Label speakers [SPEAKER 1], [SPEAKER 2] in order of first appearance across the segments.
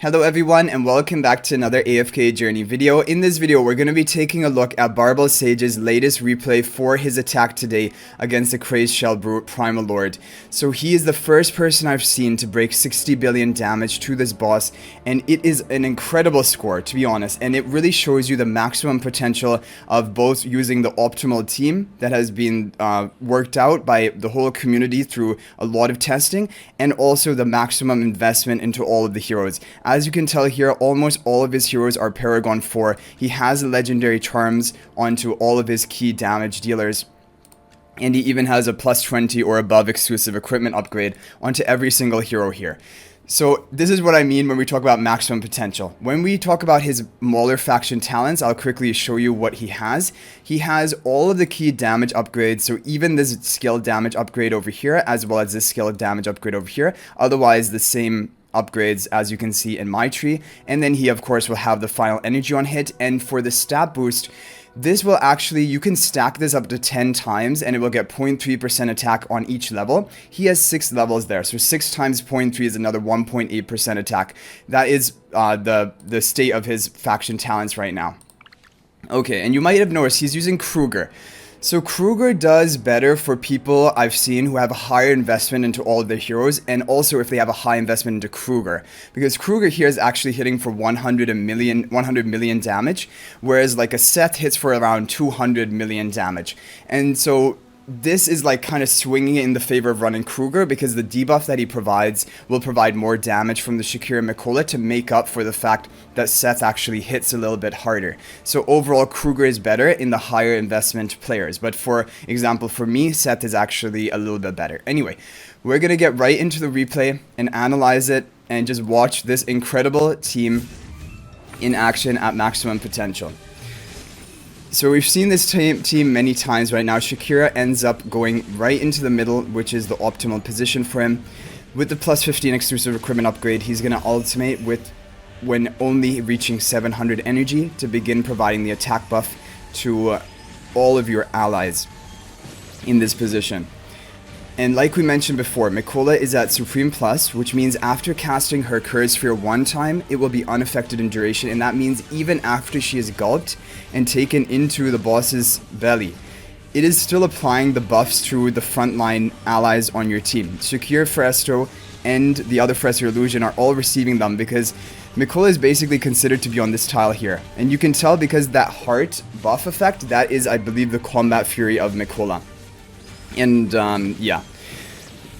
[SPEAKER 1] Hello everyone and welcome back to another AFK journey video. In this video we're going to be taking a look at Barbellsage's latest replay for his attack today against the Crazed Shellbrute Primal Lord. So he is the first person I've seen to break 60 billion damage to this boss, and it is an incredible score, to be honest, and it really shows you the maximum potential of both using the optimal team that has been worked out by the whole community through a lot of testing, and also the maximum investment into all of the heroes. As you can tell here, almost all of his heroes are Paragon 4. He has legendary charms onto all of his key damage dealers. And he even has a plus 20 or above exclusive equipment upgrade onto every single hero here. So this is what I mean when we talk about maximum potential. When we talk about his Mauler faction talents, I'll quickly show you what he has. He has all of the key damage upgrades, so even this skill damage upgrade over here, as well as this skill damage upgrade over here. Otherwise, the same upgrades as you can see in my tree. And then he of course will have the final energy on hit, and for the stat boost, this will actually, you can stack this up to 10 times and it will get 0.3% attack on each level. He has 6 levels there, so 6 times 0.3 is another 1.8% attack. That is the state of his faction talents right now. Okay, and you might have noticed he's using Kruger. So Kruger does better for people I've seen who have a higher investment into all of their heroes, and also if they have a high investment into Kruger, because Kruger here is actually hitting for 100 million damage, whereas like a Seth hits for around 200 million damage. And so this is like kind of swinging it in the favor of running Kruger, because the debuff that he provides will provide more damage from the Shakira and Mikola to make up for the fact that Seth actually hits a little bit harder. So overall, Kruger is better in the higher investment players. But for example, for me, Seth is actually a little bit better. Anyway, we're going to get right into the replay and analyze it and just watch this incredible team in action at maximum potential. So we've seen this team many times right now. Shakira ends up going right into the middle, which is the optimal position for him. With the plus 15 exclusive equipment upgrade, he's going to ultimate with when only reaching 700 energy to begin providing the attack buff to all of your allies in this position. And like we mentioned before, Mikola is at Supreme Plus, which means after casting her Curse Sphere one time, it will be unaffected in duration, and that means even after she is gulped and taken into the boss's belly, it is still applying the buffs to the frontline allies on your team. Shakir, Fresto, and the other Fresto Illusion are all receiving them, because Mikola is basically considered to be on this tile here. And you can tell because that heart buff effect, that is, I believe, the Combat Fury of Mikola. And yeah,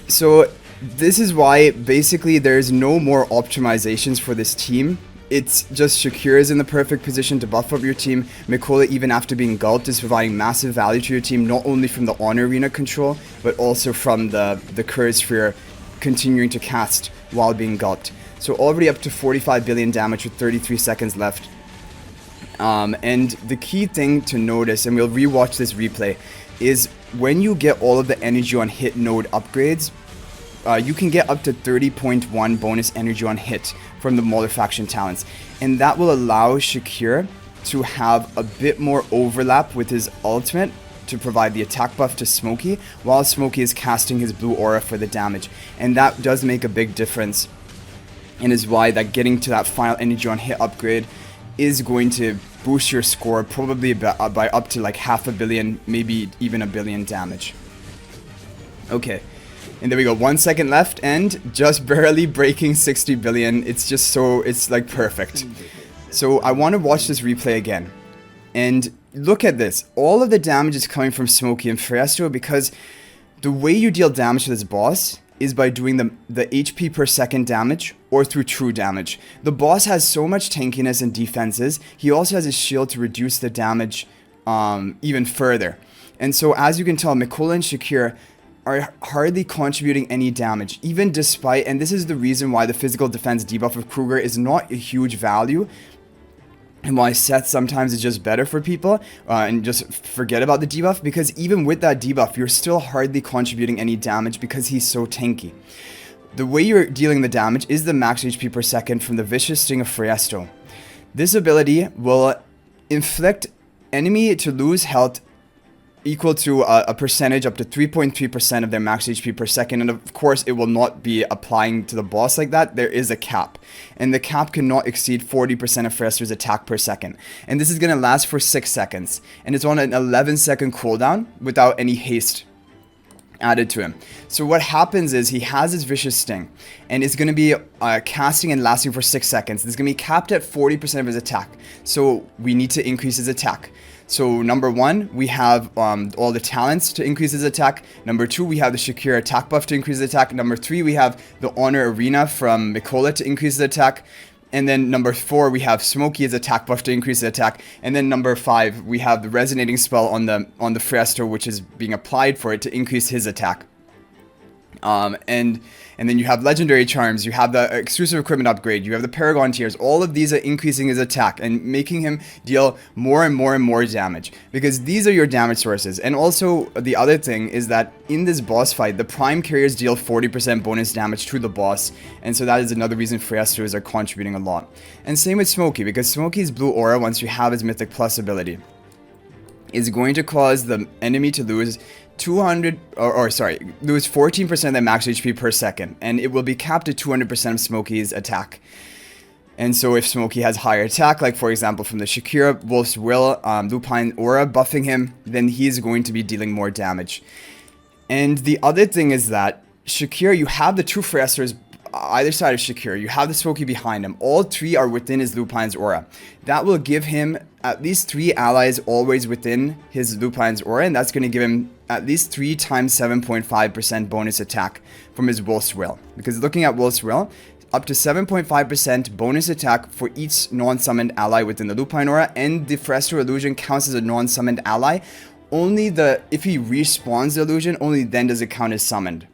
[SPEAKER 1] so this is why basically there's no more optimizations for this team. It's just Shakira is in the perfect position to buff up your team. Mikola, even after being gulped, is providing massive value to your team, not only from the Honor Arena control, but also from the Curse Sphere continuing to cast while being gulped. So already up to 45 billion damage with 33 seconds left. And the key thing to notice, and we'll rewatch this replay, is when you get all of the energy on hit node upgrades, you can get up to 30.1 bonus energy on hit from the Mauler faction talents, and that will allow Shakir to have a bit more overlap with his ultimate to provide the attack buff to Smokey, while Smokey is casting his blue aura for the damage. And that does make a big difference, and is why that getting to that final energy on hit upgrade is going to boost your score probably by up to like 500 million, maybe even 1 billion damage. Okay, and there we go, 1 second left and just barely breaking 60 billion. It's just so, it's like perfect. So I want to watch this replay again. And look at this, all of the damage is coming from Smokey and Fresto, because the way you deal damage to this boss is by doing the HP per second damage or through true damage. The boss has so much tankiness and defenses. He also has his shield to reduce the damage even further. And so as you can tell, Mikola and Shakir are hardly contributing any damage, even despite, and this is the reason why the physical defense debuff of Kruger is not a huge value, and why Seth sometimes is just better for people, and just forget about the debuff, because even with that debuff, you're still hardly contributing any damage because he's so tanky. The way you're dealing the damage is the max HP per second from the Vicious Sting of Fresto. This ability will inflict enemy to lose health equal to a percentage up to 3.3% of their max HP per second. And of course, it will not be applying to the boss like that. There is a cap, and the cap cannot exceed 40% of Freya's attack per second. And this is going to last for 6 seconds, and it's on an 11-second cooldown without any haste added to him. So what happens is he has his Vicious Sting, and it's going to be casting and lasting for 6 seconds. It's going to be capped at 40% of his attack. So we need to increase his attack. So number 1, we have all the talents to increase his attack. Number 2, we have the Shakira attack buff to increase his attack. Number 3, we have the Honor Arena from Mikola to increase his attack. And then number 4, we have Smokey's attack buff to increase the attack. And then number 5, we have the resonating spell on the Freya's, which is being applied for it to increase his attack. And then you have legendary charms, you have the exclusive equipment upgrade, you have the Paragon tiers. All of these are increasing his attack and making him deal more and more and more damage, because these are your damage sources. And also the other thing is that in this boss fight, the prime carriers deal 40% bonus damage to the boss, and so that is another reason Freya's are contributing a lot. And same with Smokey, because Smokey's blue aura, once you have his Mythic Plus ability, is going to cause the enemy to lose lose 14% of their max HP per second, and it will be capped at 200% of Smokey's attack. And so if Smokey has higher attack, like for example from the Shakira, Wolf's Will, Lupine Aura buffing him, then he's going to be dealing more damage. And the other thing is that Shakira, you have the two Freya's either side of Shakira, you have the Smokey behind him. All 3 are within his Lupine's aura. That will give him at least 3 allies always within his Lupine's aura, and that's going to give him at least 3 times 7.5% bonus attack from his Wolf's Will. Because looking at Wolf's Will, up to 7.5% bonus attack for each non-summoned ally within the Lupine aura, and the Freya's illusion counts as a non-summoned ally. If he respawns the illusion, only then does it count as summoned.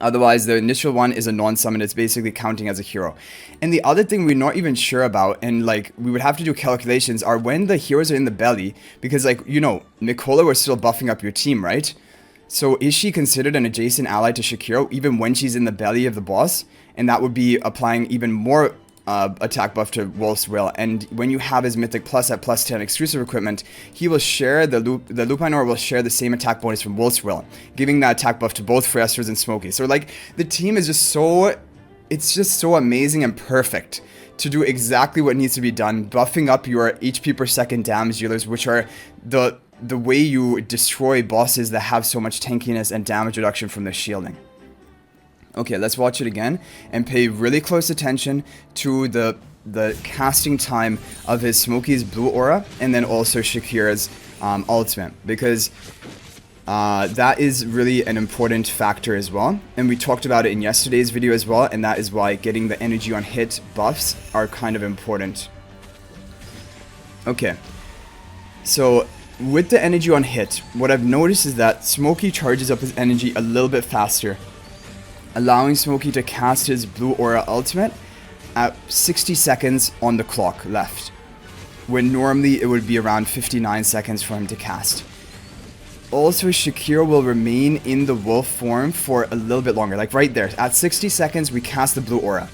[SPEAKER 1] Otherwise, the initial one is a non-summon. It's basically counting as a hero. And the other thing we're not even sure about, and like we would have to do calculations, are when the heroes are in the belly. Because like, you know, Mikola was still buffing up your team, right? So is she considered an adjacent ally to Shakira even when she's in the belly of the boss? And that would be applying even more attack buff to Wolf's Will. And when you have his Mythic Plus at plus 10 exclusive equipment, he will share the Lupine Aura will share the same attack bonus from Wolf's Will, giving that attack buff to both Freya's and Smokey. So like the team is just it's just so amazing and perfect to do exactly what needs to be done, buffing up your HP per second damage dealers, which are the way you destroy bosses that have so much tankiness and damage reduction from their shielding. Okay, let's watch it again and pay really close attention to the casting time of his Smokey's blue aura, and then also Shakira's ultimate, because that is really an important factor as well. And we talked about it in yesterday's video as well, and that is why getting the energy on hit buffs are kind of important. Okay, so with the energy on hit, what I've noticed is that Smokey charges up his energy a little bit faster, allowing Smokey to cast his blue aura ultimate at 60 seconds on the clock left, when normally it would be around 59 seconds for him to cast. Also, Shakira will remain in the wolf form for a little bit longer, like right there. At 60 seconds, we cast the blue aura.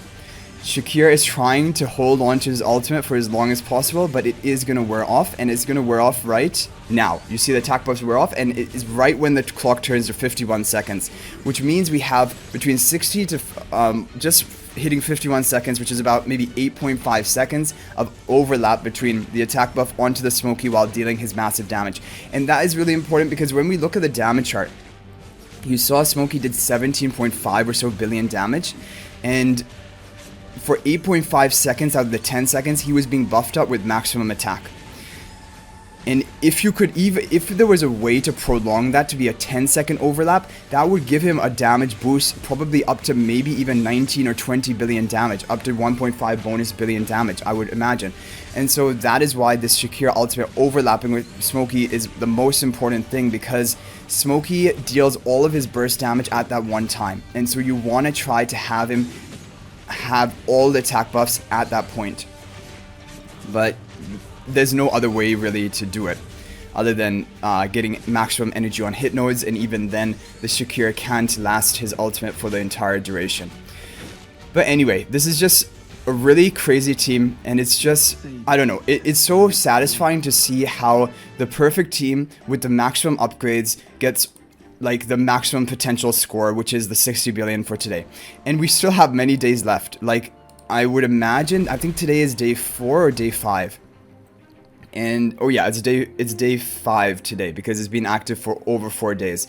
[SPEAKER 1] Shakira is trying to hold on to his ultimate for as long as possible, but it is going to wear off, and it's going to wear off right now. You see the attack buffs wear off, and it is right when the clock turns to 51 seconds, which means we have between 60 to just hitting 51 seconds, which is about maybe 8.5 seconds of overlap between the attack buff onto the Smokey while dealing his massive damage. And that is really important, because when we look at the damage chart, you saw Smokey did 17.5 or so billion damage, and for 8.5 seconds out of the 10 seconds, he was being buffed up with maximum attack. And if there was a way to prolong that to be a 10-second overlap, that would give him a damage boost probably up to maybe even 19 or 20 billion damage, up to 1.5 bonus billion damage, I would imagine. And so that is why this Shakira ultimate overlapping with Smokey is the most important thing, because Smokey deals all of his burst damage at that one time. And so you want to try to have him have all the attack buffs at that point. But there's no other way really to do it other than getting maximum energy on hit nodes, and even then the Shakira can't last his ultimate for the entire duration. But anyway, this is just a really crazy team, and it's just, I don't know, it's so satisfying to see how the perfect team with the maximum upgrades gets like the maximum potential score, which is the 60 billion for today. And we still have many days left. Like, I would imagine, I think today is day 4 or day 5. And oh yeah, it's day 5 today because it's been active for over 4 days.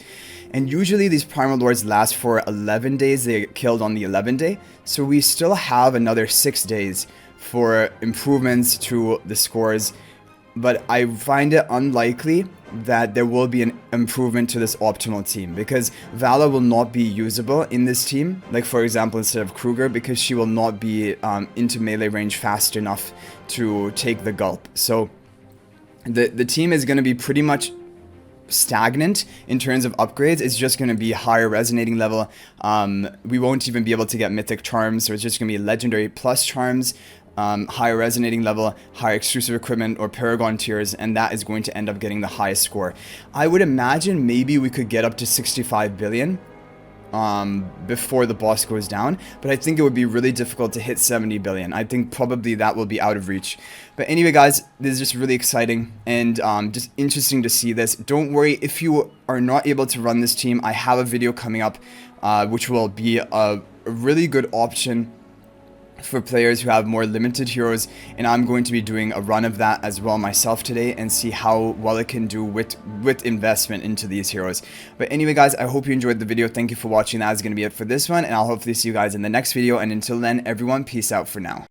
[SPEAKER 1] And usually these primal lords last for 11 days. They get killed on the 11th day. So we still have another 6 days for improvements to the scores. But I find it unlikely that there will be an improvement to this optimal team, because Vala will not be usable in this team, like for example instead of Kruger, because she will not be into melee range fast enough to take the gulp. So the team is going to be pretty much stagnant in terms of upgrades. It's just going to be higher resonating level. We won't even be able to get mythic charms, so it's just going to be legendary plus charms, higher resonating level, higher exclusive equipment, or paragon tiers, and that is going to end up getting the highest score. I would imagine maybe we could get up to 65 billion before the boss goes down, but I think it would be really difficult to hit 70 billion. I think probably that will be out of reach. But anyway guys, this is just really exciting and just interesting to see this. Don't worry if you are not able to run this team. I have a video coming up which will be a really good option for players who have more limited heroes, and I'm going to be doing a run of that as well myself today and see how well it can do with investment into these heroes. But anyway guys, I hope you enjoyed the video. Thank you for watching. That is going to be it for this one, and I'll hopefully see you guys in the next video, and until then everyone, peace out for now.